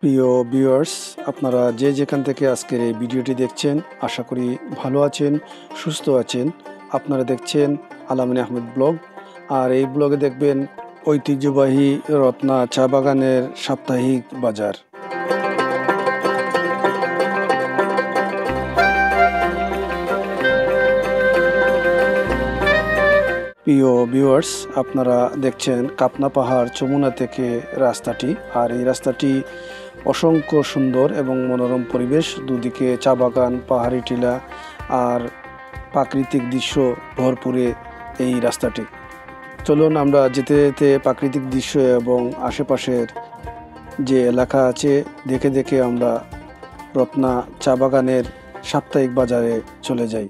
প্রিয় ভিউয়ার্স, আপনারা যে যেখান থেকে আজকের এই ভিডিওটি দেখছেন, আশা করি ভালো আছেন, সুস্থ আছেন। আপনারা দেখছেন আল-আমিন আহমেদ ব্লগ। আর এই ব্লগে দেখবেন ঐতিহ্যবাহী রত্না চা বাগানের সাপ্তাহিক বাজার। প্রিয় ভিউয়ার্স, আপনারা দেখছেন কাপনা পাহাড় যমুনা থেকে রাস্তাটি। আর এই রাস্তাটি অসংখ্য সুন্দর এবং মনোরম পরিবেশ, দুদিকে চা বাগান, পাহাড়ি টিলা আর প্রাকৃতিক দৃশ্য ভরপুরে এই রাস্তাটি। চলুন আমরা যেতে যেতে প্রাকৃতিক দৃশ্য এবং আশেপাশের যে এলাকা আছে দেখে দেখে আমরা রত্না চা বাগানের সাপ্তাহিক বাজারে চলে যাই।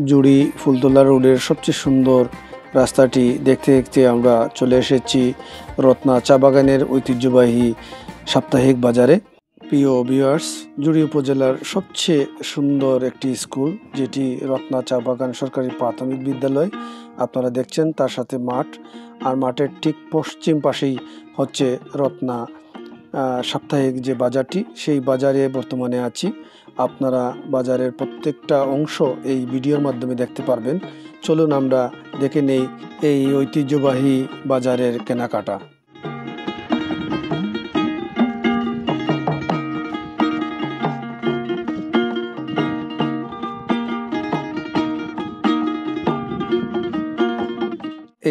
জুড়ি ফুলতলা রোডের সবচেয়ে সুন্দর রাস্তাটি দেখতে দেখতে আমরা চলে এসেছি রত্না চা বাগানের ঐতিহ্যবাহী সাপ্তাহিক বাজারে। প্রিয় ভিউয়ার্স, জুড়ি উপজেলার সবচেয়ে সুন্দর একটি স্কুল, যেটি রত্না চা বাগান সরকারি প্রাথমিক বিদ্যালয় আপনারা দেখছেন, তার সাথে মাঠ। আর মাঠের ঠিক পশ্চিম পাশেই হচ্ছে রত্না সাপ্তাহিক যে বাজারটি, সেই বাজারে বর্তমানে আছি। আপনারা বাজারের প্রত্যেকটা অংশ এই ভিডিওর মাধ্যমে দেখতে পারবেন। চলুন আমরা দেখে নেই এই ঐতিহ্যবাহী বাজারের কেনাকাটা।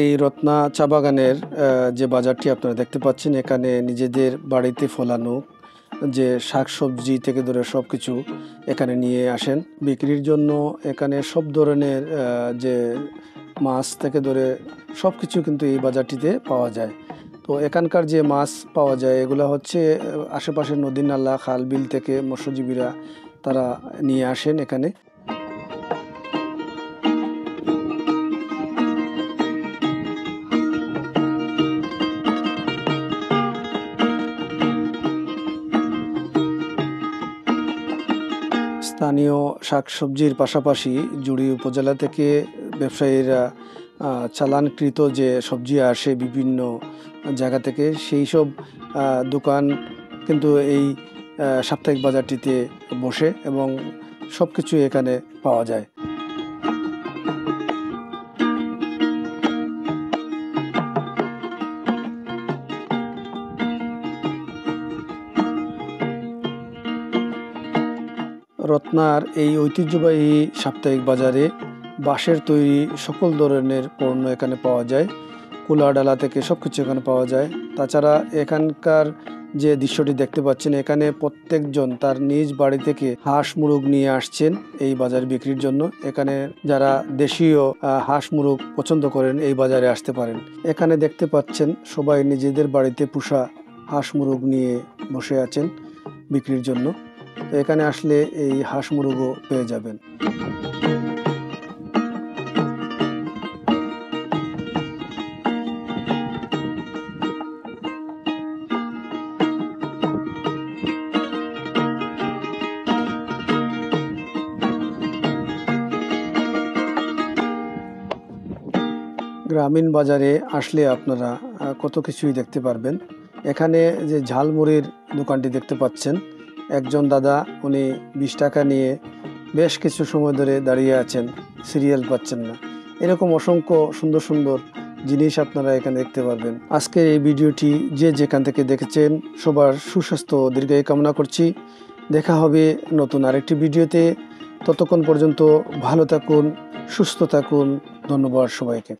এই রত্না চা বাগানের যে বাজারটি আপনারা দেখতে পাচ্ছেন, এখানে নিজেদের বাড়িতে ফলানো যে শাকসবজি থেকে ধরে সব কিছু এখানে নিয়ে আসেন বিক্রির জন্য। এখানে সব ধরনের যে মাছ থেকে ধরে সব কিছু কিন্তু এই বাজারটিতে পাওয়া যায়। তো এখানকার যে মাছ পাওয়া যায় এগুলো হচ্ছে আশেপাশের নদী নালা খাল বিল থেকে মৎস্যজীবীরা তারা নিয়ে আসেন এখানে। স্থানীয় শাকসবজির পাশাপাশি জুড়ি উপজেলা থেকে ব্যবসায়ীরা চালানকৃত যে সবজি আসে বিভিন্ন জায়গা থেকে, সেই সব দোকান কিন্তু এই সাপ্তাহিক বাজারটিতে বসে এবং সব কিছু এখানে পাওয়া যায়। রত্নার এই ঐতিহ্যবাহী সাপ্তাহিক বাজারে বাঁশের তৈরি সকল ধরনের পণ্য এখানে পাওয়া যায়। কুলা ডালা থেকে সব কিছু এখানে পাওয়া যায়। তাছাড়া এখানকার যে দৃশ্যটি দেখতে পাচ্ছেন, এখানে প্রত্যেকজন তার নিজ বাড়ি থেকে হাঁস মুরগ নিয়ে আসছেন এই বাজারে বিক্রির জন্য। এখানে যারা দেশীয় হাঁস মুরগ পছন্দ করেন এই বাজারে আসতে পারেন। এখানে দেখতে পাচ্ছেন সবাই নিজেদের বাড়িতে পোষা হাঁস মুরগ নিয়ে বসে আছেন বিক্রির জন্য। এখানে আসলে এই হাঁস মুরগও পেয়ে যাবেন। গ্রামীণ বাজারে আসলে আপনারা কত কিছুই দেখতে পারবেন। এখানে যে ঝালমুড়ির দোকানটি দেখতে পাচ্ছেন, একজন দাদা উনি 20 টাকা নিয়ে বেশ কিছু সময় ধরে দাঁড়িয়ে আছেন, সিরিয়াল পাচ্ছেন না। এরকম অসংখ্য সুন্দর সুন্দর জিনিস আপনারা এখানে দেখতে পারবেন। আজকে এই ভিডিওটি যে যেখান থেকে দেখেছেন সবার সুস্বাস্থ্য ও দীর্ঘায়ু কামনা করছি। দেখা হবে নতুন আরেকটি ভিডিওতে। ততক্ষণ পর্যন্ত ভালো থাকুন, সুস্থ থাকুন। ধন্যবাদ সবাইকে।